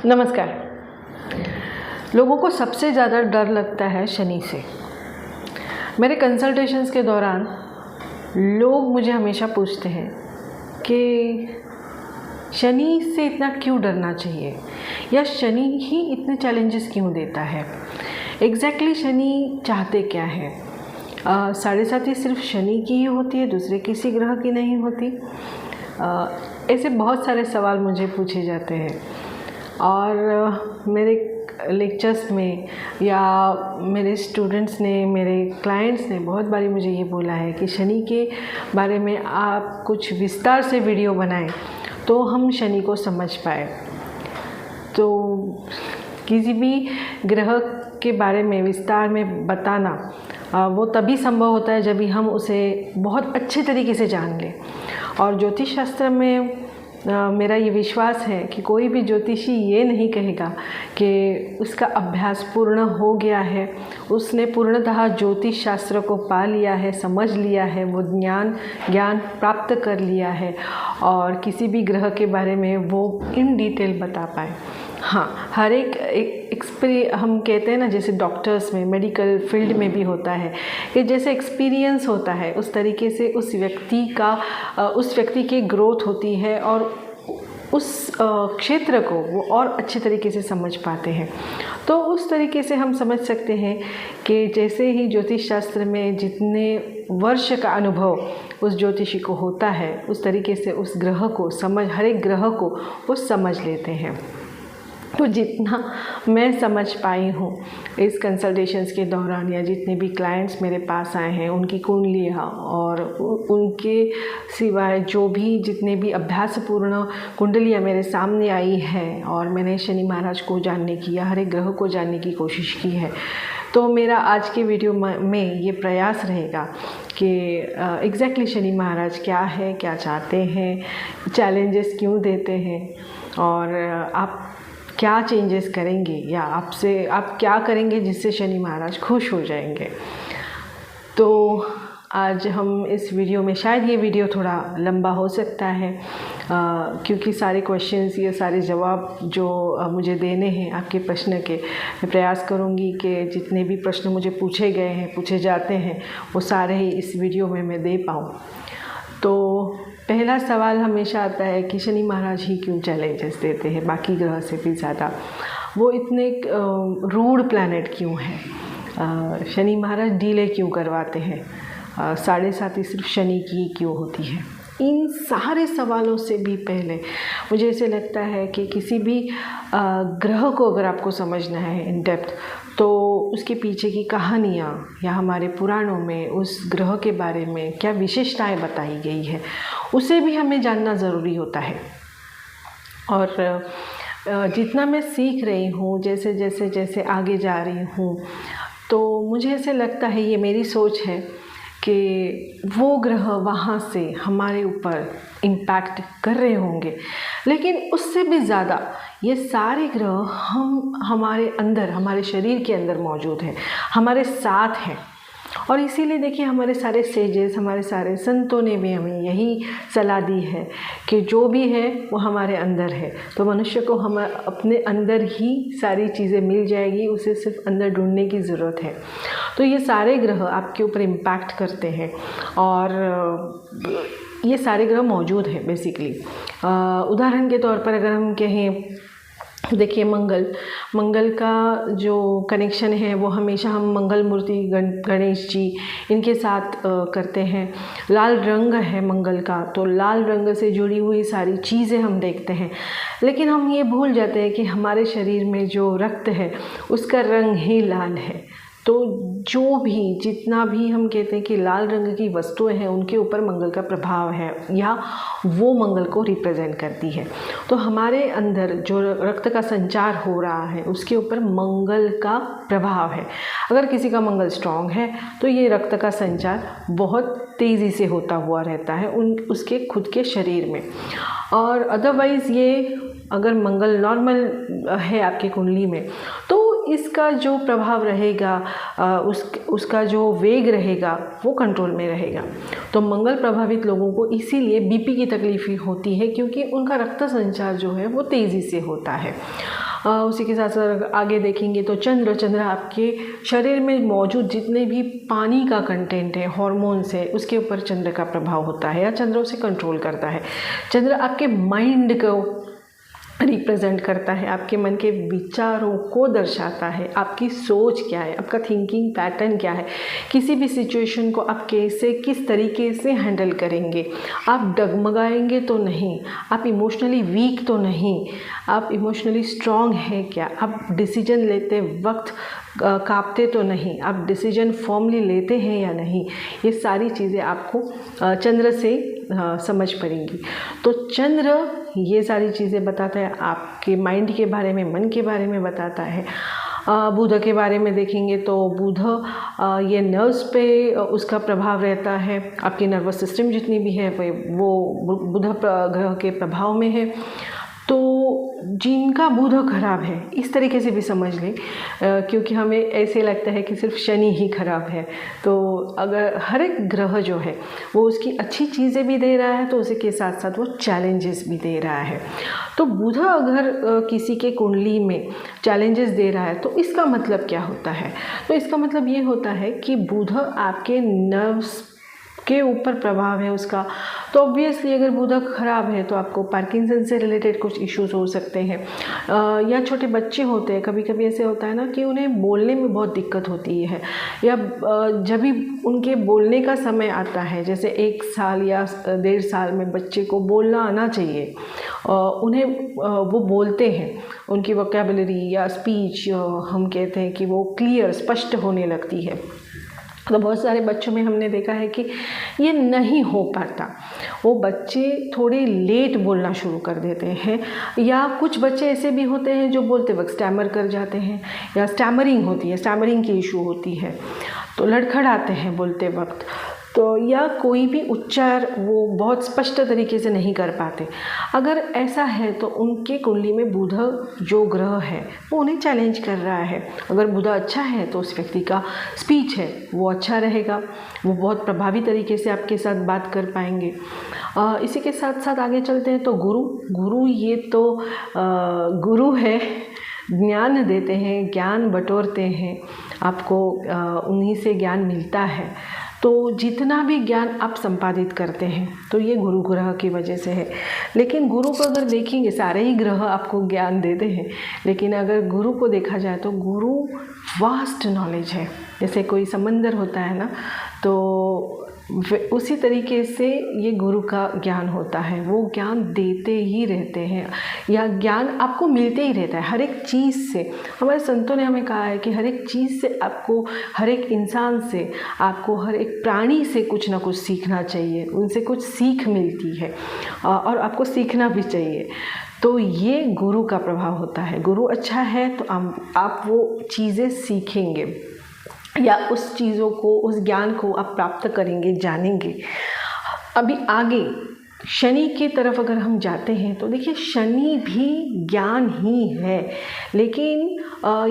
नमस्कार। लोगों को सबसे ज़्यादा डर लगता है शनि से। मेरे कंसल्टेशंस के दौरान लोग मुझे हमेशा पूछते हैं कि शनि से इतना क्यों डरना चाहिए या शनि ही इतने चैलेंजेस क्यों देता है। एग्जैक्टली शनि चाहते क्या है। साढ़े साथी सिर्फ शनि की ही होती है, दूसरे किसी ग्रह की नहीं होती। ऐसे बहुत सारे सवाल मुझे पूछे जाते हैं और मेरे लेक्चर्स में या मेरे स्टूडेंट्स ने, मेरे क्लाइंट्स ने बहुत बारी मुझे ये बोला है कि शनि के बारे में आप कुछ विस्तार से वीडियो बनाएं तो हम शनि को समझ पाए। तो किसी भी ग्रह के बारे में विस्तार में बताना वो तभी संभव होता है जब भी हम उसे बहुत अच्छे तरीके से जान लें। और ज्योतिष शास्त्र में मेरा ये विश्वास है कि कोई भी ज्योतिषी ये नहीं कहेगा कि उसका अभ्यास पूर्ण हो गया है, उसने पूर्णतः ज्योतिष शास्त्र को पा लिया है, समझ लिया है, वो ज्ञान प्राप्त कर लिया है और किसी भी ग्रह के बारे में वो इन डिटेल बता पाए। हाँ, हर हम कहते हैं ना, जैसे डॉक्टर्स में, मेडिकल फील्ड में भी होता है कि जैसे एक्सपीरियंस होता है उस तरीके से उस व्यक्ति की ग्रोथ होती है और उस क्षेत्र को वो और अच्छे तरीके से समझ पाते हैं। तो उस तरीके से हम समझ सकते हैं कि जैसे ही ज्योतिष शास्त्र में जितने वर्ष का अनुभव उस ज्योतिषी को होता है, उस तरीके से उस ग्रह को हर एक ग्रह को वो समझ लेते हैं। तो जितना मैं समझ पाई हूँ इस कंसल्टेशंस के दौरान या जितने भी क्लाइंट्स मेरे पास आए हैं उनकी कुंडलियाँ और उनके सिवाय जो भी जितने भी अभ्यासपूर्ण कुंडलियाँ मेरे सामने आई है और मैंने शनि महाराज को जानने की या हर एक ग्रह को जानने की कोशिश की है, तो मेरा आज के वीडियो में ये प्रयास रहेगा कि एग्जैक्टली शनि महाराज क्या है, क्या चाहते हैं, चैलेंजेस क्यों देते हैं और आप क्या चेंजेस करेंगे या आप क्या करेंगे जिससे शनि महाराज खुश हो जाएंगे। तो आज हम इस वीडियो में, शायद ये वीडियो थोड़ा लंबा हो सकता है क्योंकि सारे क्वेश्चंस, ये सारे जवाब जो मुझे देने हैं आपके प्रश्न के, मैं प्रयास करूँगी कि जितने भी प्रश्न मुझे पूछे गए हैं, पूछे जाते हैं, वो सारे ही इस वीडियो में मैं दे पाऊँ। तो पहला सवाल हमेशा आता है कि शनि महाराज ही क्यों चैलेंजेस देते हैं बाकी ग्रह से भी ज़्यादा, वो इतने रूड प्लैनेट क्यों हैं, शनि महाराज डीले क्यों करवाते हैं, साढ़े साथी सिर्फ शनि की क्यों होती है। इन सारे सवालों से भी पहले मुझे ऐसे लगता है कि किसी भी ग्रह को अगर आपको समझना है इन डेप्थ, तो उसके पीछे की कहानियाँ या हमारे पुराणों में उस ग्रह के बारे में क्या विशेषताएं बताई गई है, उसे भी हमें जानना ज़रूरी होता है। और जितना मैं सीख रही हूँ, जैसे आगे जा रही हूँ, तो मुझे ऐसे लगता है, ये मेरी सोच है कि वो ग्रह वहाँ से हमारे ऊपर इम्पैक्ट कर रहे होंगे, लेकिन उससे भी ज़्यादा ये सारे ग्रह हमारे अंदर, हमारे शरीर के अंदर मौजूद हैं, हमारे साथ हैं। और इसीलिए देखिए, हमारे सारे सेजेस, हमारे सारे संतों ने भी हमें यही सलाह दी है कि जो भी है वो हमारे अंदर है। तो मनुष्य को हम अपने अंदर ही सारी चीज़ें मिल जाएगी, उसे सिर्फ अंदर ढूंढने की ज़रूरत है। तो ये सारे ग्रह आपके ऊपर इम्पैक्ट करते हैं और ये सारे ग्रह मौजूद हैं बेसिकली। उदाहरण के तौर पर अगर हम कहें, देखिए मंगल का जो कनेक्शन है वो हमेशा हम मंगल मूर्ति गणेश जी इनके साथ करते हैं। लाल रंग है मंगल का, तो लाल रंग से जुड़ी हुई सारी चीज़ें हम देखते हैं, लेकिन हम ये भूल जाते हैं कि हमारे शरीर में जो रक्त है उसका रंग ही लाल है। तो जो भी जितना भी हम कहते हैं कि लाल रंग की वस्तुएं हैं, उनके ऊपर मंगल का प्रभाव है या वो मंगल को रिप्रेजेंट करती है। तो हमारे अंदर जो रक्त का संचार हो रहा है उसके ऊपर मंगल का प्रभाव है। अगर किसी का मंगल स्ट्रांग है तो ये रक्त का संचार बहुत तेज़ी से होता हुआ रहता है उसके खुद के शरीर में। और अदरवाइज़ ये अगर मंगल नॉर्मल है आपकी कुंडली में, तो इसका जो प्रभाव रहेगा, उसका जो वेग रहेगा वो कंट्रोल में रहेगा। तो मंगल प्रभावित लोगों को इसीलिए बीपी की तकलीफ होती है, क्योंकि उनका रक्त संचार जो है वो तेज़ी से होता है। उसी के साथ साथ आगे देखेंगे तो चंद्र आपके शरीर में मौजूद जितने भी पानी का कंटेंट है, हॉर्मोन्स है, उसके ऊपर चंद्र का प्रभाव होता है या चंद्र उसे कंट्रोल करता है। चंद्र आपके माइंड को रिप्रेजेंट करता है, आपके मन के विचारों को दर्शाता है, आपकी सोच क्या है, आपका थिंकिंग पैटर्न क्या है, किसी भी सिचुएशन को आप कैसे किस तरीके से हैंडल करेंगे, आप डगमगाएंगे तो नहीं, आप इमोशनली वीक तो नहीं, आप इमोशनली स्ट्रॉन्ग हैं क्या, आप डिसीजन लेते वक्त कांपते तो नहीं, आप डिसीजन फॉर्मली लेते हैं या नहीं, ये सारी चीज़ें आपको चंद्र से समझ पड़ेंगी। तो चंद्र ये सारी चीज़ें बताता है, आपके माइंड के बारे में, मन के बारे में बताता है। बुध के बारे में देखेंगे तो बुध ये नर्व्स पे उसका प्रभाव रहता है, आपकी नर्वस सिस्टम जितनी भी है वो बुध ग्रह के प्रभाव में है। तो जिनका बुध खराब है इस तरीके से भी समझ लें, क्योंकि हमें ऐसे लगता है कि सिर्फ शनि ही खराब है। तो अगर हर एक ग्रह जो है वो उसकी अच्छी चीज़ें भी दे रहा है तो उसी के साथ साथ वो चैलेंजेस भी दे रहा है। तो बुध अगर किसी के कुंडली में चैलेंजेस दे रहा है तो इसका मतलब क्या होता है? तो इसका मतलब ये होता है कि बुध आपके नर्व्स के ऊपर प्रभाव है उसका। तो ऑब्वियसली अगर बुध खराब है तो आपको पार्किंसन से रिलेटेड कुछ इश्यूज हो सकते हैं, या छोटे बच्चे होते हैं, कभी कभी ऐसे होता है ना कि उन्हें बोलने में बहुत दिक्कत होती है, या जब भी उनके बोलने का समय आता है, जैसे 1 साल या 1.5 साल में बच्चे को बोलना आना चाहिए, उन्हें वो बोलते हैं, उनकी वोकैबुलरी या स्पीच हम कहते हैं कि वो क्लियर स्पष्ट होने लगती है। तो बहुत सारे बच्चों में हमने देखा है कि ये नहीं हो पाता, वो बच्चे थोड़े लेट बोलना शुरू कर देते हैं, या कुछ बच्चे ऐसे भी होते हैं जो बोलते वक्त स्टैमर कर जाते हैं, या स्टैमरिंग होती है, स्टैमरिंग की इशू होती है, तो लड़खड़ाते हैं बोलते वक्त, तो या कोई भी उच्चार वो बहुत स्पष्ट तरीके से नहीं कर पाते। अगर ऐसा है तो उनके कुंडली में बुध जो ग्रह है वो उन्हें चैलेंज कर रहा है। अगर बुध अच्छा है तो उस व्यक्ति का स्पीच है वो अच्छा रहेगा, वो बहुत प्रभावी तरीके से आपके साथ बात कर पाएंगे। इसी के साथ साथ आगे चलते हैं तो गुरु ये तो गुरु है, ज्ञान देते हैं, ज्ञान बटोरते हैं, आपको उन्हीं से ज्ञान मिलता है। तो जितना भी ज्ञान आप संपादित करते हैं तो ये गुरु ग्रह की वजह से है। लेकिन गुरु को अगर देखेंगे, सारे ही ग्रह आपको ज्ञान देते हैं, लेकिन अगर गुरु को देखा जाए तो गुरु वास्ट नॉलेज है। जैसे कोई समंदर होता है ना, तो उसी तरीके से ये गुरु का ज्ञान होता है, वो ज्ञान देते ही रहते हैं, या ज्ञान आपको मिलते ही रहता है हर एक चीज़ से। हमारे संतों ने हमें कहा है कि हर एक चीज़ से आपको, हर एक इंसान से आपको, हर एक प्राणी से कुछ ना कुछ सीखना चाहिए, उनसे कुछ सीख मिलती है और आपको सीखना भी चाहिए। तो ये गुरु का प्रभाव होता है। गुरु अच्छा है तो आप वो चीज़ें सीखेंगे या उस चीज़ों को, उस ज्ञान को आप प्राप्त करेंगे, जानेंगे। अभी आगे शनि की तरफ अगर हम जाते हैं तो देखिए शनि भी ज्ञान ही है, लेकिन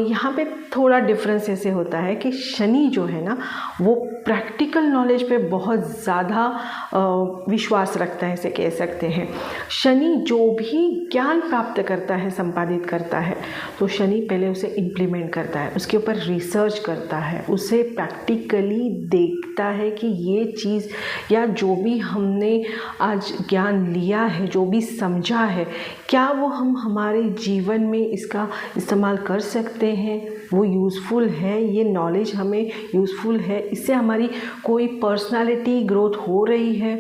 यहाँ पे थोड़ा डिफरेंस ऐसे होता है कि शनि जो है ना वो प्रैक्टिकल नॉलेज पे बहुत ज़्यादा विश्वास रखता है, इसे कह सकते हैं। शनि जो भी ज्ञान प्राप्त करता है, संपादित करता है, तो शनि पहले उसे इम्प्लीमेंट करता है, उसके ऊपर रिसर्च करता है, उसे प्रैक्टिकली देखता है कि ये चीज़ या जो भी हमने आज ज्ञान लिया है, जो भी समझा है, क्या वो हम हमारे जीवन में इसका इस्तेमाल कर सकते हैं, वो यूज़फुल है, ये नॉलेज हमें यूज़फुल है, इससे हमारी कोई पर्सनालिटी ग्रोथ हो रही है।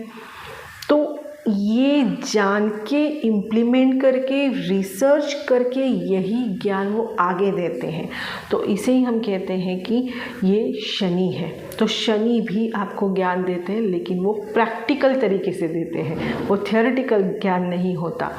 तो ये जान के, इम्प्लीमेंट करके, रिसर्च करके यही ज्ञान वो आगे देते हैं। तो इसे ही हम कहते हैं कि ये शनि है। तो शनि भी आपको ज्ञान देते हैं, लेकिन वो प्रैक्टिकल तरीके से देते हैं, वो थियोरेटिकल ज्ञान नहीं होता।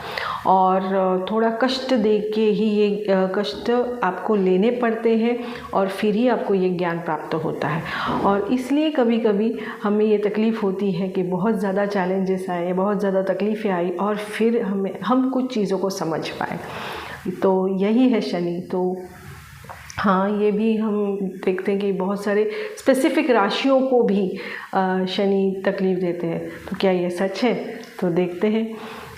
और थोड़ा कष्ट दे के ही ये कष्ट आपको लेने पड़ते हैं और फिर ही आपको ये ज्ञान प्राप्त होता है। और इसलिए कभी कभी हमें ये तकलीफ़ होती है कि बहुत ज़्यादा चैलेंजेस आए, बहुत ज़्यादा तकलीफ़ें आई और फिर हम कुछ चीज़ों को समझ पाए। तो यही है शनि। तो हाँ, ये भी हम देखते हैं कि बहुत सारे स्पेसिफिक राशियों को भी शनि तकलीफ़ देते हैं। तो क्या ये सच है? तो देखते हैं।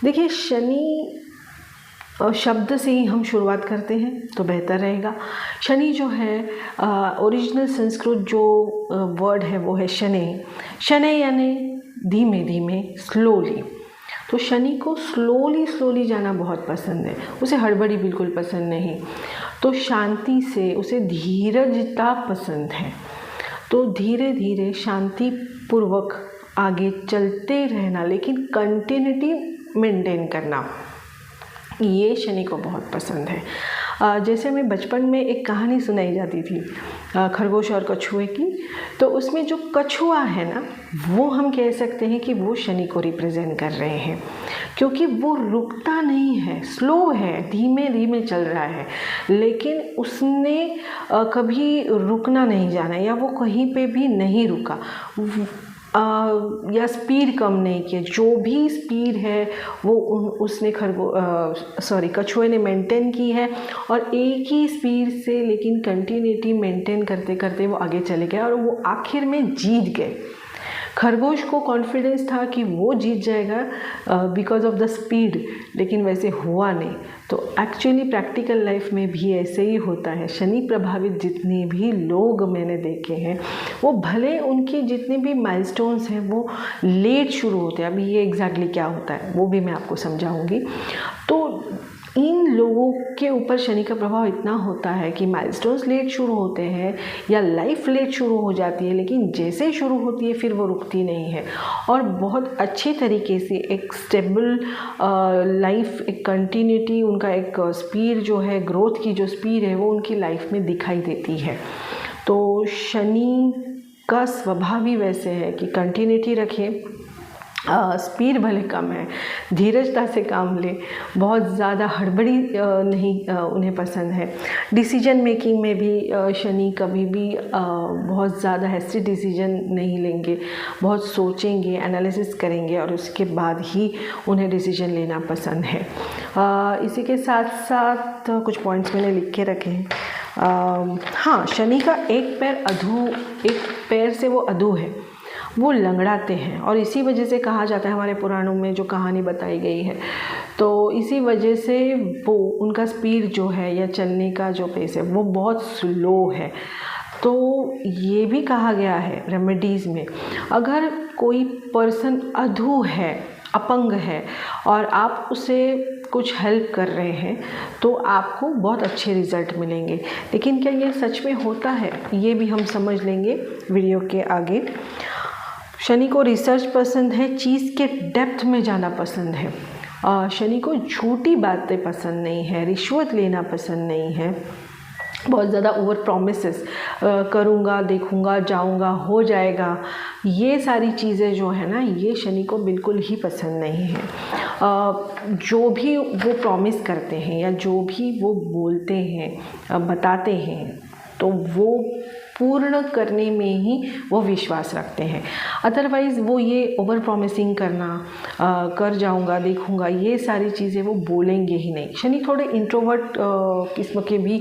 देखिए, शनि शब्द से ही हम शुरुआत करते हैं तो बेहतर रहेगा। शनि जो है ओरिजिनल संस्कृत जो वर्ड है वो है शनै। शनै यानी धीमे धीमे, स्लोली। तो शनि को स्लोली जाना बहुत पसंद है, उसे हड़बड़ी बिल्कुल पसंद नहीं। तो शांति से, उसे धीरजता पसंद है। तो धीरे धीरे शांति पूर्वक आगे चलते रहना, लेकिन कंटिन्यूटी मेंटेन करना, ये शनि को बहुत पसंद है। जैसे हमें बचपन में एक कहानी सुनाई जाती थी खरगोश और कछुए की, तो उसमें जो कछुआ है ना, वो हम कह सकते हैं कि वो शनि को रिप्रेजेंट कर रहे हैं, क्योंकि वो रुकता नहीं है, स्लो है, धीमे धीमे चल रहा है, लेकिन उसने कभी रुकना नहीं जाना, या वो कहीं पे भी नहीं रुका, या स्पीड कम नहीं किया। जो भी स्पीड है वो उसने कछुए ने मेंटेन की है, और एक ही स्पीड से लेकिन कंटिन्यूटी मेंटेन करते करते वो आगे चले गए और वो आखिर में जीत गए। खरगोश को कॉन्फिडेंस था कि वो जीत जाएगा बिकॉज ऑफ द स्पीड, लेकिन वैसे हुआ नहीं। तो एक्चुअली प्रैक्टिकल लाइफ में भी ऐसे ही होता है। शनि प्रभावित जितने भी लोग मैंने देखे हैं, वो भले उनके जितने भी माइलस्टोन्स हैं वो लेट शुरू होते हैं। अभी ये एग्जैक्टली क्या होता है वो भी मैं आपको समझाऊंगी। तो इन लोगों के ऊपर शनि का प्रभाव इतना होता है कि माइलस्टोन्स लेट शुरू होते हैं या लाइफ लेट शुरू हो जाती है, लेकिन जैसे शुरू होती है फिर वो रुकती नहीं है, और बहुत अच्छे तरीके से एक स्टेबल लाइफ, एक कंटिन्यूटी, उनका एक स्पीड जो है, ग्रोथ की जो स्पीड है वो उनकी लाइफ में दिखाई देती है। तो शनि का स्वभाव ही वैसे है कि कंटिन्यूटी रखें, स्पीड भले कम है, धीरजता से काम ले, बहुत ज़्यादा हड़बड़ी नहीं उन्हें पसंद है। डिसीजन मेकिंग में भी शनि कभी भी बहुत ज़्यादा हैस्टी डिसीजन नहीं लेंगे, बहुत सोचेंगे, एनालिसिस करेंगे और उसके बाद ही उन्हें डिसीजन लेना पसंद है। इसी के साथ साथ कुछ पॉइंट्स मैंने लिख के रखे हैं। हाँ, शनि का एक पैर से वो अधू है, वो लंगड़ाते हैं, और इसी वजह से कहा जाता है, हमारे पुराणों में जो कहानी बताई गई है, तो इसी वजह से वो उनका स्पीड जो है या चलने का जो पेस है वो बहुत स्लो है। तो ये भी कहा गया है रेमेडीज़ में, अगर कोई पर्सन अधू है, अपंग है, और आप उसे कुछ हेल्प कर रहे हैं तो आपको बहुत अच्छे रिज़ल्ट मिलेंगे। लेकिन क्या ये सच में होता है, ये भी हम समझ लेंगे वीडियो के आगे। शनि को रिसर्च पसंद है, चीज़ के डेप्थ में जाना पसंद है। शनि को झूठी बातें पसंद नहीं है, रिश्वत लेना पसंद नहीं है, बहुत ज़्यादा ओवर प्रॉमिसेस करूँगा, देखूँगा, जाऊँगा, हो जाएगा, ये सारी चीज़ें जो है ना, ये शनि को बिल्कुल ही पसंद नहीं है। जो भी वो प्रॉमिस करते हैं या जो भी वो बोलते हैं, बताते हैं, तो वो पूर्ण करने में ही वो विश्वास रखते हैं। अदरवाइज़ वो ये ओवर प्रॉमिसिंग करना, कर जाऊंगा, देखूंगा, ये सारी चीज़ें वो बोलेंगे ही नहीं। शनि थोड़े इंट्रोवर्ट किस्म के भी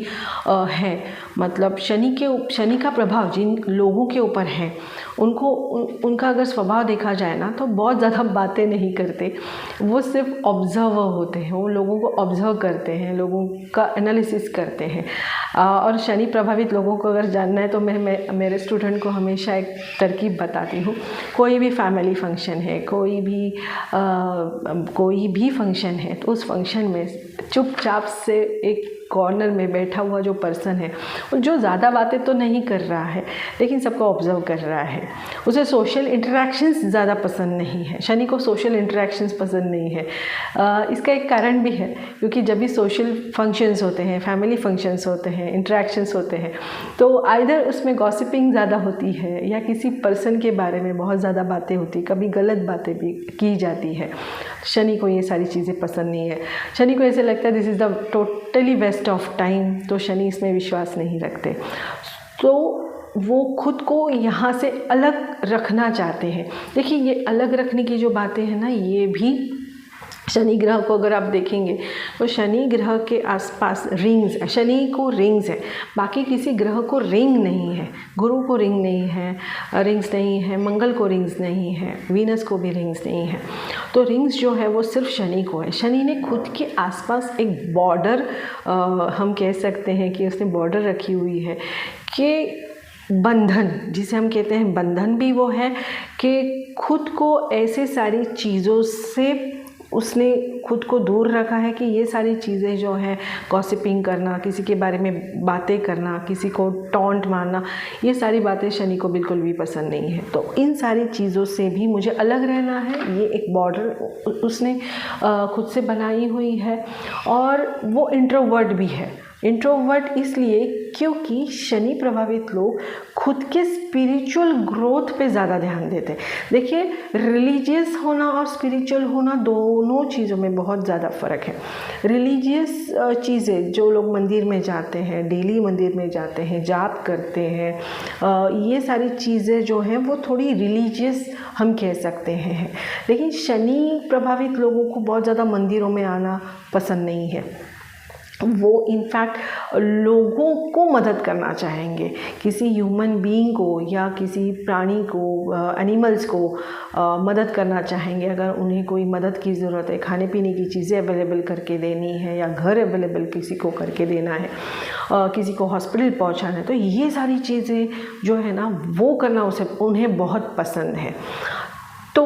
हैं, मतलब शनि का प्रभाव जिन लोगों के ऊपर है उनका अगर स्वभाव देखा जाए ना, तो बहुत ज़्यादा बातें नहीं करते, वो सिर्फ ऑब्जर्वर होते हैं, वो लोगों को ऑब्जर्व करते हैं, लोगों का एनालिसिस करते हैं। और शनि प्रभावित लोगों को अगर जानना है तो मैं मेरे स्टूडेंट को हमेशा एक तरकीब बताती हूँ। कोई भी फैमिली फंक्शन है, कोई भी फंक्शन है, तो उस फंक्शन में चुपचाप से एक कॉर्नर में बैठा हुआ जो पर्सन है, जो ज़्यादा बातें तो नहीं कर रहा है लेकिन सबको ऑब्जर्व कर रहा है, उसे सोशल इंटरेक्शंस ज़्यादा पसंद नहीं है। शनि को सोशल इंटरेक्शंस पसंद नहीं है। इसका एक कारण भी है, क्योंकि जब भी सोशल फंक्शंस होते हैं, फैमिली फंक्शंस होते हैं, इंटरेक्शंस होते हैं, तो आइदर उसमें गॉसिपिंग ज़्यादा होती है या किसी पर्सन के बारे में बहुत ज़्यादा बातें होती, कभी गलत बातें भी की जाती है। शनि को ये सारी चीज़ें पसंद नहीं है। शनि को ऐसे लगता है this is the totally waste of time, तो शनि इसमें विश्वास नहीं रखते। तो वो खुद को यहाँ से अलग रखना चाहते हैं। देखिए, ये अलग रखने की जो बातें हैं ना, ये भी शनि ग्रह को अगर आप देखेंगे तो शनि ग्रह के आसपास रिंग्स, शनि को रिंग्स है, बाकी किसी ग्रह को रिंग नहीं है। गुरु को रिंग नहीं है, रिंग्स नहीं है, मंगल को रिंग्स नहीं है, वीनस को भी रिंग्स नहीं है। तो रिंग्स जो है वो सिर्फ शनि को है। शनि ने खुद के आसपास एक बॉर्डर, हम कह सकते हैं कि उसने बॉर्डर रखी हुई है कि बंधन, जिसे हम कहते हैं बंधन भी वो है कि खुद को ऐसे सारी चीज़ों से उसने खुद को दूर रखा है कि ये सारी चीज़ें जो है, गॉसिपिंग करना, किसी के बारे में बातें करना, किसी को टॉन्ट मारना, ये सारी बातें शनि को बिल्कुल भी पसंद नहीं है। तो इन सारी चीज़ों से भी मुझे अलग रहना है, ये एक बॉर्डर उसने खुद से बनाई हुई है। और वो इंट्रोवर्ट भी है। इंट्रोवर्ट इसलिए क्योंकि शनि प्रभावित लोग खुद के स्पिरिचुअल ग्रोथ पे ज़्यादा ध्यान देते हैं। देखिए, रिलीजियस होना और स्पिरिचुअल होना दोनों चीज़ों में बहुत ज़्यादा फ़र्क है। रिलीजियस चीज़ें, जो लोग मंदिर में जाते हैं, डेली मंदिर में जाते हैं, जाप करते हैं, ये सारी चीज़ें जो हैं वो थोड़ी रिलीजियस हम कह सकते हैं। लेकिन शनि प्रभावित लोगों को बहुत ज़्यादा मंदिरों में आना पसंद नहीं है। वो इनफैक्ट लोगों को मदद करना चाहेंगे, किसी ह्यूमन बीइंग को या किसी प्राणी को, एनिमल्स को मदद करना चाहेंगे। अगर उन्हें कोई मदद की ज़रूरत है, खाने पीने की चीज़ें अवेलेबल करके देनी है या घर अवेलेबल किसी को करके देना है, किसी को हॉस्पिटल पहुंचाना है, तो ये सारी चीज़ें जो है ना वो करना उन्हें बहुत पसंद है। तो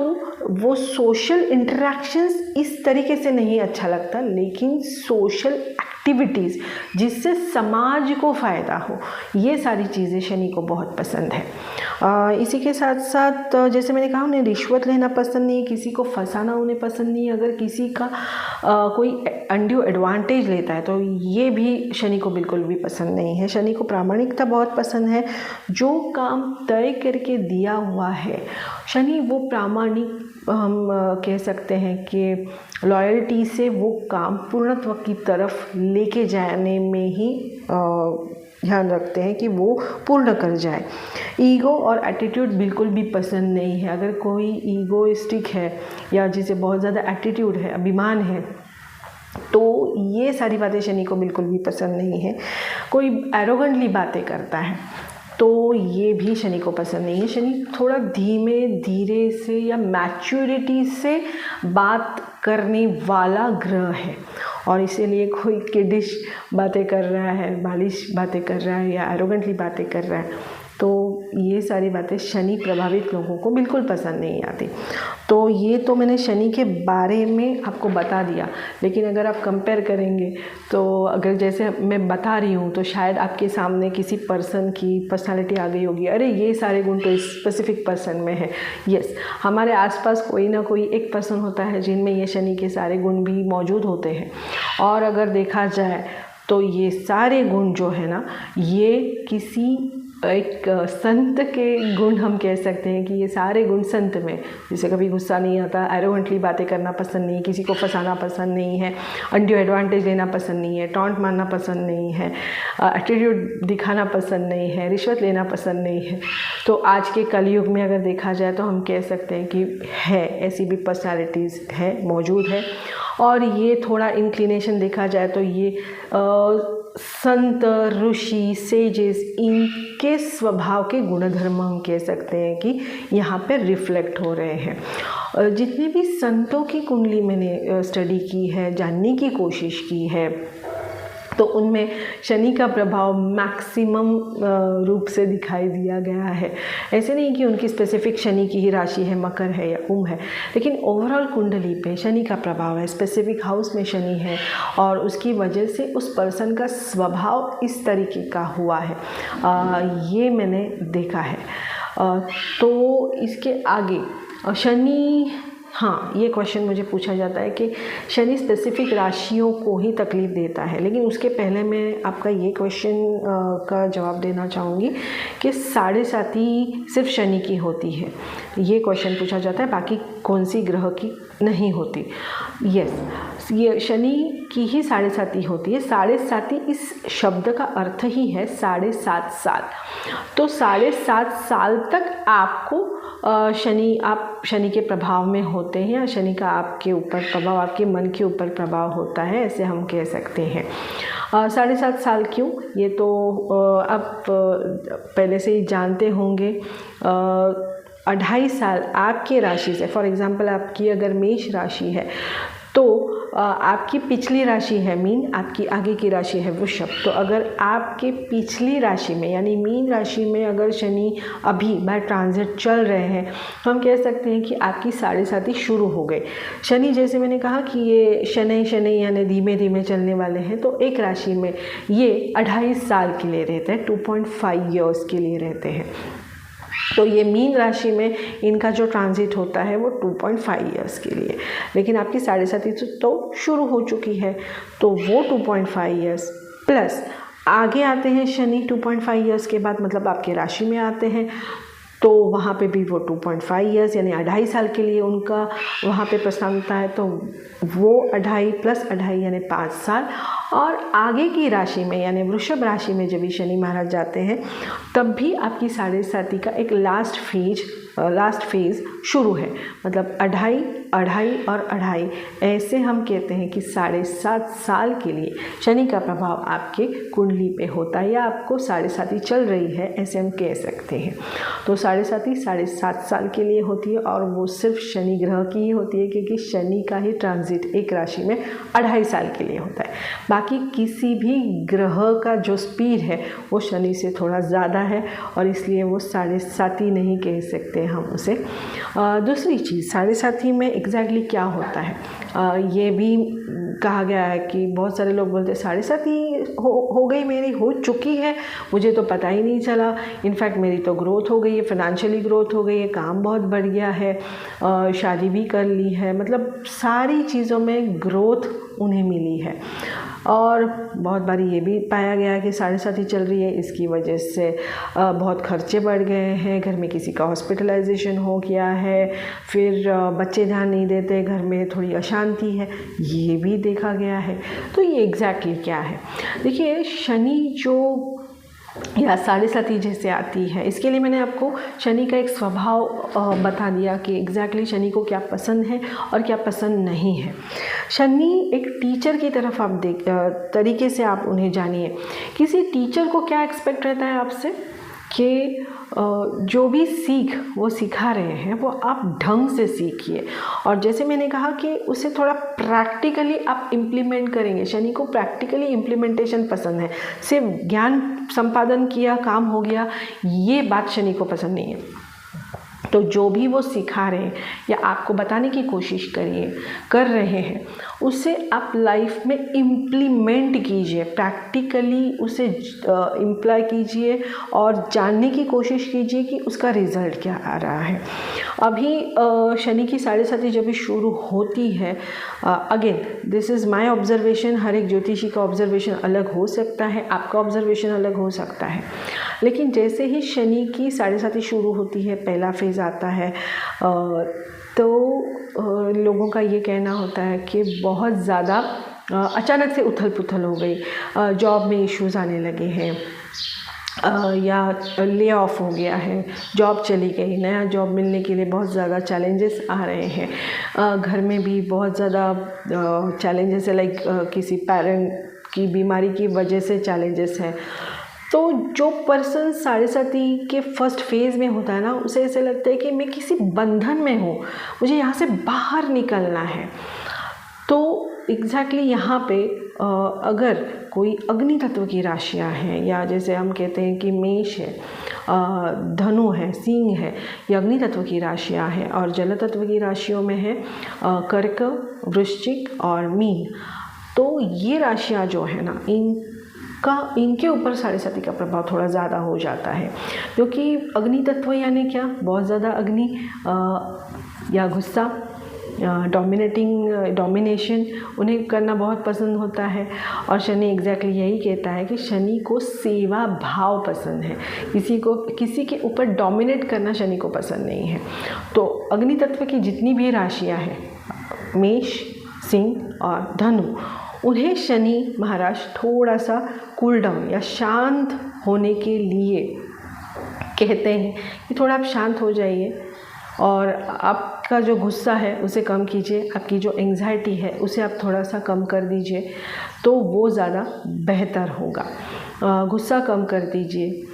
वो सोशल इंटरेक्शंस इस तरीके से नहीं अच्छा लगता, लेकिन सोशल एक्टिविटीज़ जिससे समाज को फ़ायदा हो, ये सारी चीज़ें शनि को बहुत पसंद है। इसी के साथ साथ जैसे मैंने कहा, उन्हें रिश्वत लेना पसंद नहीं है, किसी को फंसाना उन्हें पसंद नहीं है। अगर किसी का कोई अनड्यू एडवांटेज लेता है तो ये भी शनि को बिल्कुल भी पसंद नहीं है। शनि को प्रामाणिकता बहुत पसंद है। जो काम तय करके दिया हुआ है, शनि वो प्रामाणिक, हम कह सकते हैं कि लॉयल्टी से वो काम पूर्णत्व की तरफ लेके जाने में ही ध्यान रखते हैं कि वो पूर्ण कर जाए। ईगो और एटीट्यूड बिल्कुल भी पसंद नहीं है। अगर कोई ईगोइस्टिक है या जिसे बहुत ज़्यादा एटीट्यूड है, अभिमान है, तो ये सारी बातें शनि को बिल्कुल भी पसंद नहीं है। कोई एरोगेंटली बातें करता है तो ये भी शनि को पसंद नहीं है। शनि थोड़ा धीमे धीरे से या मैच्योरिटी से बात करने वाला ग्रह है, और इसीलिए कोई किडिश बातें कर रहा है, बालिश बातें कर रहा है या एरोगेंटली बातें कर रहा है, तो ये सारी बातें शनि प्रभावित लोगों को बिल्कुल पसंद नहीं आती। तो ये तो मैंने शनि के बारे में आपको बता दिया। लेकिन अगर आप कंपेयर करेंगे तो अगर जैसे मैं बता रही हूँ तो शायद आपके सामने किसी पर्सन की पर्सनालिटी आ गई होगी, अरे ये सारे गुण तो इस स्पेसिफिक पर्सन में है। यस, हमारे आसपास कोई ना कोई एक पर्सन होता है जिनमें ये शनि के सारे गुण भी मौजूद होते हैं। और अगर देखा जाए तो ये सारे गुण जो है ना, ये किसी एक संत के गुण हम कह सकते हैं कि ये सारे गुण संत में, जिसे कभी गुस्सा नहीं आता, एरोगेंटली बातें करना पसंद नहीं, किसी को फंसाना पसंद नहीं है, अनड्यू एडवांटेज लेना पसंद नहीं है, टॉन्ट मारना पसंद नहीं है, एटीट्यूड दिखाना पसंद नहीं है, रिश्वत लेना पसंद नहीं है। तो आज के कलयुग में अगर देखा जाए तो हम कह सकते हैं कि है, ऐसी भी पर्सनैलिटीज़ है, मौजूद है। और ये थोड़ा इंक्लिनेशन देखा जाए तो ये संत, ऋषि, सेजेस, इनके स्वभाव के गुणधर्म हम कह सकते हैं कि यहाँ पे रिफ्लेक्ट हो रहे हैं। जितने भी संतों की कुंडली मैंने स्टडी की है, जानने की कोशिश की है, तो उनमें शनि का प्रभाव मैक्सिमम रूप से दिखाई दिया गया है। ऐसे नहीं कि उनकी स्पेसिफिक शनि की ही राशि है, मकर है या कुंभ है, लेकिन ओवरऑल कुंडली पे शनि का प्रभाव है, स्पेसिफिक हाउस में शनि है, और उसकी वजह से उस पर्सन का स्वभाव इस तरीके का हुआ है। ये मैंने देखा है। तो इसके आगे शनि, हाँ, ये क्वेश्चन मुझे पूछा जाता है कि शनि स्पेसिफिक राशियों को ही तकलीफ़ देता है, लेकिन उसके पहले मैं आपका ये क्वेश्चन का जवाब देना चाहूँगी कि 7.5 सिर्फ शनि की होती है, ये क्वेश्चन पूछा जाता है, बाकी कौन सी ग्रह की नहीं होती। ये शनि की ही 7.5 होती है। 7.5 इस शब्द का अर्थ ही है 7.5 साल। तो 7.5 साल तक आपको आप शनि के प्रभाव में होते हैं, या शनि का आपके ऊपर प्रभाव, आपके मन के ऊपर प्रभाव होता है, ऐसे हम कह सकते हैं। 7.5 साल क्यों, ये तो आप पहले से ही जानते होंगे। 2.5 साल आपके राशि से, फॉर एग्ज़ाम्पल आपकी अगर मेष राशि है तो आपकी पिछली राशि है मीन, आपकी आगे की राशि है वृषभ। तो अगर आपके पिछली राशि में यानी मीन राशि में अगर शनि अभी बाय ट्रांजिट चल रहे हैं, तो हम कह सकते हैं कि आपकी 7.5 शुरू हो गए। शनि, जैसे मैंने कहा कि ये शनि यानी धीमे धीमे चलने वाले हैं, तो एक राशि में ये 2.5 साल के लिए रहते हैं, 2.5 ईयर्स के लिए रहते हैं। तो ये मीन राशि में इनका जो ट्रांजिट होता है वो 2.5 ईयर्स के लिए, लेकिन आपकी 7.5 तो शुरू हो चुकी है, तो वो 2.5 ईयर्स प्लस आगे आते हैं शनि 2.5 ईयर्स के बाद, मतलब आपके राशि में आते हैं, तो वहाँ पे भी वो 2.5 ईयर्स यानी 2.5 साल के लिए उनका वहाँ पे प्रस्थानता है। तो वो 2.5 प्लस 2.5 यानी 5 साल। और आगे की राशि में यानी वृषभ राशि में जब भी शनि महाराज जाते हैं, तब भी आपकी 7.5 का एक लास्ट फेज शुरू है, मतलब 2.5 और 2.5, ऐसे हम कहते हैं कि 7.5 साल के लिए शनि का प्रभाव आपके कुंडली पे होता है, या आपको 7.5 चल रही है, ऐसे हम कह सकते हैं। तो 7.5 साल के लिए होती है, और वो सिर्फ शनि ग्रह की ही होती है, क्योंकि शनि का ही ट्रांजिट एक राशि में 2.5 साल के लिए होता है। बाकी किसी भी ग्रह का जो स्पीड है वो शनि से थोड़ा ज़्यादा है, और इसलिए वो 7.5 नहीं कह सकते हम उसे। दूसरी चीज़, 7.5 में एग्जैक्टली क्या होता है, ये भी कहा गया है कि बहुत सारे लोग बोलते हैं 7.5 हो गई, मेरी हो चुकी है, मुझे तो पता ही नहीं चला, इनफैक्ट मेरी तो ग्रोथ हो गई है, फाइनेंशियली ग्रोथ हो गई है, काम बहुत बढ़ गया है, शादी भी कर ली है, मतलब सारी चीज़ों में ग्रोथ उन्हें मिली है। और बहुत बारी ये भी पाया गया है कि 7.5 चल रही है, इसकी वजह से बहुत खर्चे बढ़ गए हैं, घर में किसी का हॉस्पिटलाइजेशन हो गया है, फिर बच्चे ध्यान नहीं देते, घर में थोड़ी अशांति है, ये भी देखा गया है। तो ये एग्जैक्टली क्या है, देखिए शनि जो या 7.5 जैसे आती है, इसके लिए मैंने आपको शनि का एक स्वभाव बता दिया कि एग्जैक्टली शनि को क्या पसंद है और क्या पसंद नहीं है। शनि एक टीचर की तरफ आप तरीके से आप उन्हें जानिए। किसी टीचर को क्या एक्सपेक्ट रहता है आपसे कि जो भी वो सिखा रहे हैं वो आप ढंग से सीखिए, और जैसे मैंने कहा कि उसे थोड़ा प्रैक्टिकली आप इम्प्लीमेंट करेंगे। शनि को प्रैक्टिकली इम्प्लीमेंटेशन पसंद है, सिर्फ ज्ञान संपादन किया काम हो गया, ये बात शनि को पसंद नहीं है। तो जो भी वो सिखा रहे हैं या आपको बताने की कोशिश कर रहे हैं, उसे आप लाइफ में इम्प्लीमेंट कीजिए, प्रैक्टिकली उसे इम्प्लाई कीजिए और जानने की कोशिश कीजिए कि उसका रिज़ल्ट क्या आ रहा है। अभी शनि की 7.5 जब भी शुरू होती है, again this is my observation, हर एक ज्योतिषी का ऑब्जर्वेशन अलग हो सकता है, आपका ऑब्जर्वेशन अलग हो सकता है, लेकिन जैसे ही शनि की 7.5 शुरू होती है, पहला फेज़ आता है, तो लोगों का ये कहना होता है कि बहुत ज़्यादा अचानक से उथल पुथल हो गई, जॉब में इश्यूज़ आने लगे हैं, या ले ऑफ हो गया है, जॉब चली गई, नया जॉब मिलने के लिए बहुत ज़्यादा चैलेंजेस आ रहे हैं, घर में भी बहुत ज़्यादा चैलेंजेस है, लाइक किसी पेरेंट की बीमारी की वजह से चैलेंजेस हैं। तो जो पर्सन 7.5 के फर्स्ट फेज़ में होता है ना, उसे ऐसे लगता है कि मैं किसी बंधन में हूँ, मुझे यहाँ से बाहर निकलना है। तो एग्जैक्टली यहाँ पे अगर कोई अग्नि तत्व की राशियाँ हैं, या जैसे हम कहते हैं कि मेष है, धनु है, सिंह है, ये अग्नि तत्व की राशियाँ हैं, और जल तत्व की राशियों में है कर्क, वृश्चिक और मीन। तो ये राशियाँ जो है ना, इनके ऊपर 7.5 का प्रभाव थोड़ा ज़्यादा हो जाता है, क्योंकि अग्नि तत्व यानी क्या, बहुत ज़्यादा अग्नि, या गुस्सा, डोमिनेशन उन्हें करना बहुत पसंद होता है। और शनि एग्जैक्टली यही कहता है कि शनि को सेवा भाव पसंद है, किसी के ऊपर डोमिनेट करना शनि को पसंद नहीं है। तो अग्नि तत्व की जितनी भी राशियां हैं, मेष, सिंह और धनु, उन्हें शनि महाराज थोड़ा सा कूल डाउन या शांत होने के लिए कहते हैं कि थोड़ा आप शांत हो जाइए और आपका जो गुस्सा है उसे कम कीजिए, आपकी जो एंग्जाइटी है उसे आप थोड़ा सा कम कर दीजिए, तो वो ज़्यादा बेहतर होगा। गुस्सा कम कर दीजिए।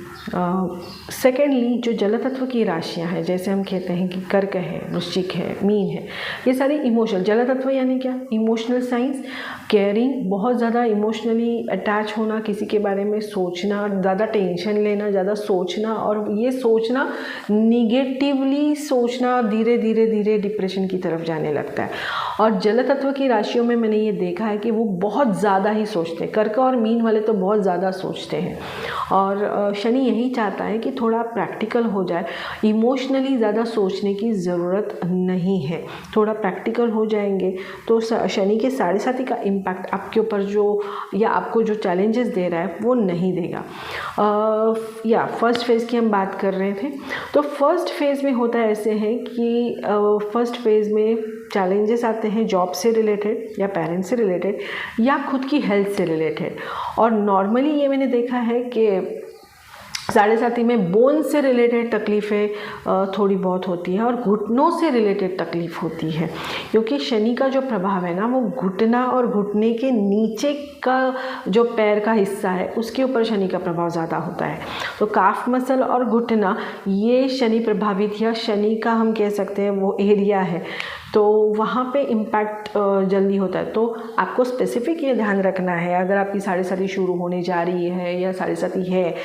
सेकेंडली, जो जल तत्व की राशियां हैं, जैसे हम कहते हैं कि कर्क है, वृश्चिक है, मीन है, ये सारी इमोशनल, जल तत्व यानी क्या, इमोशनल साइंस, केयरिंग, बहुत ज़्यादा इमोशनली अटैच होना, किसी के बारे में सोचना, ज़्यादा टेंशन लेना, ज़्यादा सोचना, और ये सोचना निगेटिवली सोचना धीरे धीरे धीरे डिप्रेशन की तरफ जाने लगता है। और जल तत्व की राशियों में मैंने ये देखा है कि वो बहुत ज़्यादा ही सोचते हैं। कर्क और मीन वाले तो बहुत ज़्यादा सोचते हैं, और शनि यही चाहता है कि थोड़ा प्रैक्टिकल हो जाए, इमोशनली ज़्यादा सोचने की ज़रूरत नहीं है। थोड़ा प्रैक्टिकल हो जाएंगे तो शनि के 7.5 का इम्पैक्ट आपके ऊपर जो, या आपको जो चैलेंजेस दे रहा है वो नहीं देगा। या फर्स्ट फेज़ की हम बात कर रहे थे, तो फर्स्ट फेज़ में होता है ऐसे है कि फर्स्ट फेज़ में चैलेंजेस आते हैं जॉब से रिलेटेड, या पेरेंट्स से रिलेटेड, या खुद की हेल्थ से रिलेटेड। और नॉर्मली ये मैंने देखा है कि 7.5 में बोन से रिलेटेड तकलीफ़ें थोड़ी बहुत होती है, और घुटनों से रिलेटेड तकलीफ़ होती है, क्योंकि शनि का जो प्रभाव है ना, वो घुटना और घुटने के नीचे का जो पैर का हिस्सा है उसके ऊपर शनि का प्रभाव ज़्यादा होता है। तो काफ मसल और घुटना, ये शनि प्रभावित या शनि का हम कह सकते हैं वो एरिया है, तो वहाँ पे इम्पैक्ट जल्दी होता है। तो आपको स्पेसिफिक ये ध्यान रखना है, अगर आपकी 7.5 शुरू होने जा रही है या 7.5 है,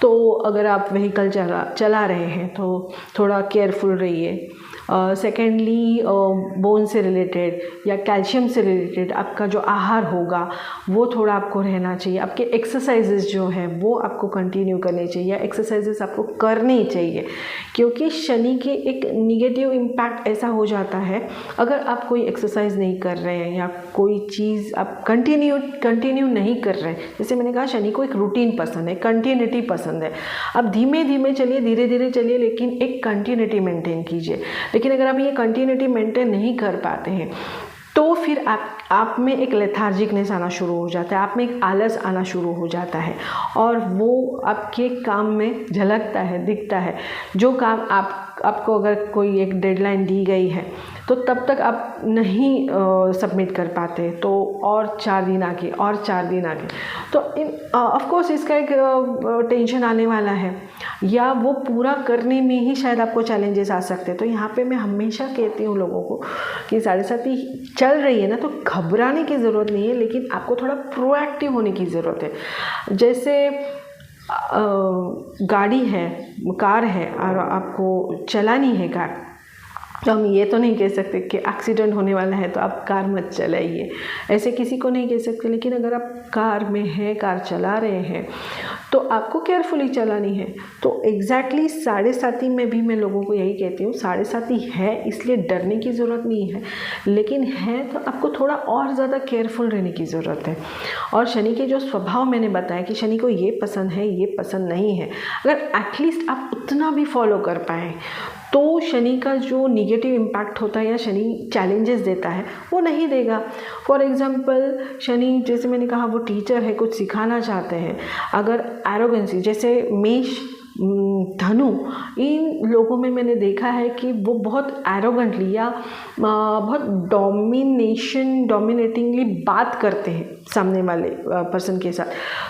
तो अगर आप व्हीकल चला रहे हैं तो थोड़ा केयरफुल रहिए। सेकेंडली, बोन से रिलेटेड या कैल्शियम से रिलेटेड आपका जो आहार होगा वो थोड़ा आपको रहना चाहिए। आपके एक्सरसाइजेस जो है वो आपको कंटिन्यू करने चाहिए, या एक्सरसाइजेस आपको करनी चाहिए, क्योंकि शनि के एक निगेटिव इम्पैक्ट ऐसा हो जाता है, अगर आप कोई एक्सरसाइज नहीं कर रहे हैं या कोई चीज़ आप कंटिन्यू नहीं कर रहे हैं। जैसे मैंने कहा, शनि को एक रूटीन पसंद है, कंटिन्यूटी पसंद है। आप धीमे धीमे चलिए, धीरे धीरे चलिए, लेकिन एक कंटिन्यूटी मेंटेन कीजिए। लेकिन अगर आप ये कंटिन्यूटी मेंटेन नहीं कर पाते हैं तो फिर आप में एक लेथार्जिकनेस आना शुरू हो जाता है, आप में एक आलस आना शुरू हो जाता है, और वो आपके काम में झलकता है, दिखता है। जो काम आपको अगर कोई एक डेडलाइन दी गई है तो तब तक आप नहीं सबमिट कर पाते, तो और 4 दिन आगे, और 4 दिन आगे, तो ऑफ कोर्स इसका एक टेंशन आने वाला है, या वो पूरा करने में ही शायद आपको चैलेंजेस आ सकते हैं। तो यहाँ पे मैं हमेशा कहती हूँ लोगों को कि 7.5 चल रही है ना, तो घबराने की ज़रूरत नहीं है, लेकिन आपको थोड़ा प्रोएक्टिव होने की ज़रूरत है। जैसे गाड़ी है, कार है, और आपको चलानी है कार, तो हम ये तो नहीं कह सकते कि एक्सीडेंट होने वाला है तो आप कार मत चलाइए, ऐसे किसी को नहीं कह सकते। लेकिन अगर आप कार में हैं, कार चला रहे हैं, तो आपको केयरफुली चलानी है। तो एग्जैक्टली 7.5 में भी मैं लोगों को यही कहती हूँ, 7.5 है इसलिए डरने की ज़रूरत नहीं है, लेकिन है तो आपको थोड़ा और ज़्यादा केयरफुल रहने की ज़रूरत है। और शनि के जो स्वभाव मैंने बताया कि शनि को ये पसंद है, ये पसंद नहीं है, अगर एटलीस्ट आप उतना भी फॉलो कर पाएँ तो शनि का जो निगेटिव इम्पैक्ट होता है या शनि चैलेंजेस देता है वो नहीं देगा। फॉर एग्जांपल, शनि, जैसे मैंने कहा, वो टीचर है, कुछ सिखाना चाहते हैं। अगर एरोगेंसी, जैसे मेष, धनु, इन लोगों में मैंने देखा है कि वो बहुत एरोगेंटली या बहुत डोमिनेटिंगली बात करते हैं सामने वाले पर्सन के साथ।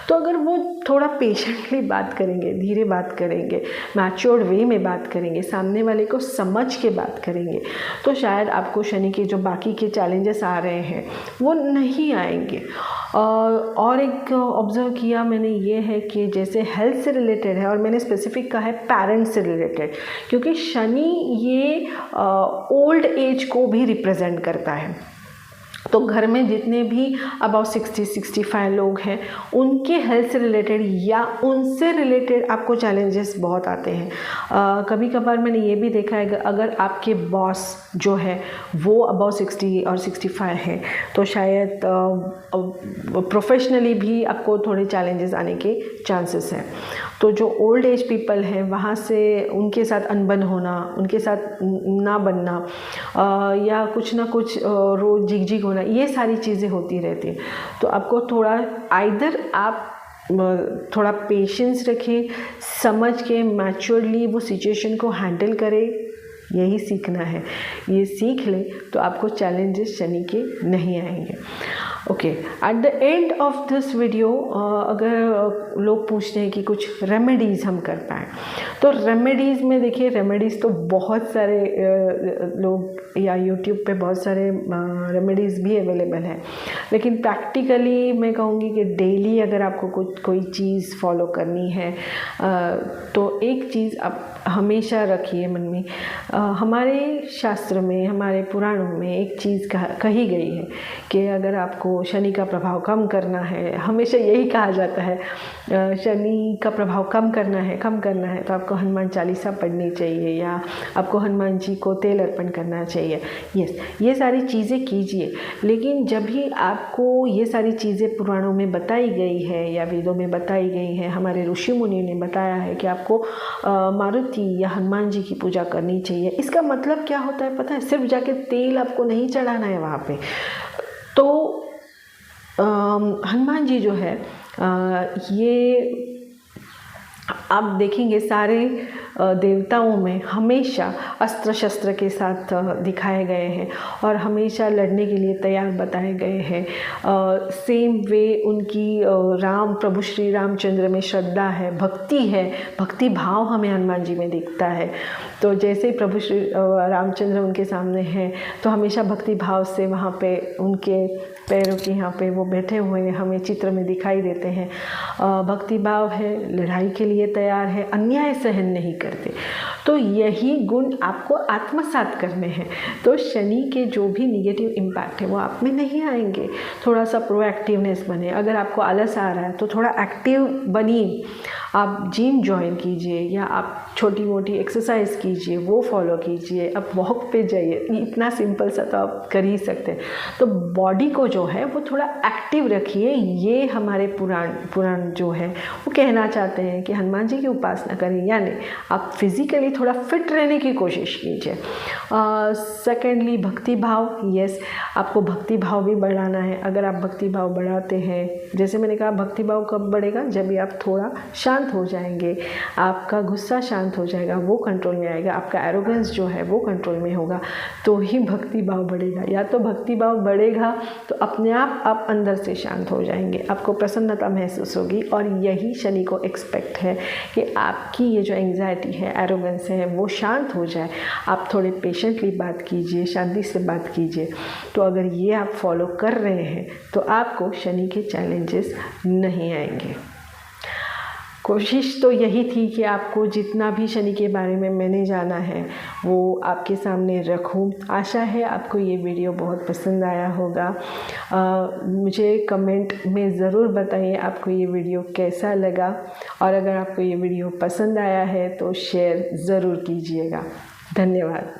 तो अगर वो थोड़ा पेशेंटली बात करेंगे, धीरे बात करेंगे, मैच्योर्ड वे में बात करेंगे, सामने वाले को समझ के बात करेंगे, तो शायद आपको शनि के जो बाकी के चैलेंजेस आ रहे हैं वो नहीं आएंगे। और एक ऑब्ज़र्व किया मैंने ये है कि जैसे हेल्थ से रिलेटेड है, और मैंने स्पेसिफिक कहा है पेरेंट्स से रिलेटेड, क्योंकि शनि ये ओल्ड एज को भी रिप्रेजेंट करता है। तो घर में जितने भी अबाउट 60-65 लोग हैं, उनके हेल्थ से रिलेटेड या उनसे रिलेटेड आपको चैलेंजेस बहुत आते हैं। कभी कभार मैंने ये भी देखा है, अगर आपके बॉस जो है वो अबाउट 60 और 65 है, तो शायद प्रोफेशनली भी आपको थोड़े चैलेंजेस आने के चांसेस हैं। तो जो ओल्ड एज पीपल हैं, वहाँ से उनके साथ अनबन होना, उनके साथ ना बनना, या कुछ ना कुछ रोज़ झिक होना, ये सारी चीज़ें होती रहती हैं। तो आपको थोड़ा आइदर आप थोड़ा पेशेंस रखें, समझ के मैच्योरली वो सिचुएशन को हैंडल करें, यही सीखना है। ये सीख ले तो आपको चैलेंजेस शनि के नहीं आएंगे। Okay, at the end of this video अगर लोग पूछते हैं कि कुछ रेमेडीज़ हम कर पाएँ, तो रेमेडीज़ में देखिए, रेमेडीज़ तो बहुत सारे लोग या यूट्यूब पे बहुत सारे रेमेडीज़ भी अवेलेबल हैं, लेकिन प्रैक्टिकली मैं कहूँगी कि डेली अगर आपको कोई चीज़ फॉलो करनी है, तो एक चीज़ आप हमेशा रखिए मन में। हमारे शास्त्र में, हमारे पुराणों में एक चीज़ कही गई है कि अगर आपको शनि का प्रभाव कम करना है, हमेशा यही कहा जाता है, शनि का प्रभाव कम करना है तो आपको हनुमान चालीसा पढ़नी चाहिए या आपको हनुमान जी को तेल अर्पण करना चाहिए। यस, ये सारी चीज़ें कीजिए, लेकिन जब भी आपको ये सारी चीज़ें पुराणों में बताई गई है या वेदों में बताई गई है, हमारे ऋषि मुनि ने बताया है कि आपको मारुति या हनुमान जी की पूजा करनी चाहिए, इसका मतलब क्या होता है पता है? सिर्फ जाके तेल आपको नहीं चढ़ाना है वहाँ पे। तो हनुमान जी जो है, ये आप देखेंगे सारे देवताओं में हमेशा अस्त्र शस्त्र के साथ दिखाए गए हैं और हमेशा लड़ने के लिए तैयार बताए गए हैं। सेम वे उनकी प्रभु श्री रामचंद्र में श्रद्धा है, भक्ति है, भक्ति भाव हमें हनुमान जी में दिखता है। तो जैसे ही प्रभु श्री रामचंद्र उनके सामने हैं, तो हमेशा भक्ति भाव से वहाँ पे उनके पैरों के यहाँ पे वो बैठे हुए हमें चित्र में दिखाई देते हैं। भक्ति भाव है, लड़ाई के लिए तैयार है, अन्याय सहन नहीं करते। तो यही गुण आपको आत्मसात करने हैं। तो शनि के जो भी निगेटिव इम्पैक्ट है वो आप में नहीं आएंगे। थोड़ा सा प्रोएक्टिवनेस बने। अगर आपको आलस आ रहा है तो थोड़ा एक्टिव बनिए। आप जिम ज्वाइन कीजिए या आप छोटी मोटी एक्सरसाइज कीजिए, वो फॉलो कीजिए, आप वॉक पे जाइए। इतना सिंपल सा तो आप कर ही सकते हैं। तो बॉडी को जो है वो थोड़ा एक्टिव रखिए। ये हमारे पुराण जो है वो कहना चाहते हैं कि हनुमान जी की उपासना करें, यानी आप फिज़िकली थोड़ा फिट रहने की कोशिश कीजिए। सेकेंडली भक्ति भाव, यस, आपको भक्ति भाव भी बढ़ाना है। अगर आप भक्ति भाव बढ़ाते हैं, जैसे मैंने कहा, भक्ति भाव कब बढ़ेगा? जब भी आप थोड़ा शांत हो जाएंगे, आपका गुस्सा शांत हो जाएगा, वो कंट्रोल में आएगा, आपका एरोगेंस जो है वो कंट्रोल में होगा, तो ही भक्ति भाव बढ़ेगा। या तो भक्ति भाव बढ़ेगा तो अपने आप अंदर से शांत हो जाएंगे, आपको प्रसन्नता महसूस होगी। और यही शनि को एक्सपेक्ट है कि आपकी ये जो एंग्जाइटी है, एरोगेंस है, वो शांत हो जाए। आप थोड़े पेशेंटली बात कीजिए, शांति से बात कीजिए। तो अगर ये आप फॉलो कर रहे हैं तो आपको शनि के चैलेंजेस नहीं आएंगे। कोशिश तो यही थी कि आपको जितना भी शनि के बारे में मैंने जाना है वो आपके सामने रखूं। आशा है आपको ये वीडियो बहुत पसंद आया होगा। मुझे कमेंट में ज़रूर बताइए आपको ये वीडियो कैसा लगा, और अगर आपको ये वीडियो पसंद आया है तो शेयर ज़रूर कीजिएगा। धन्यवाद।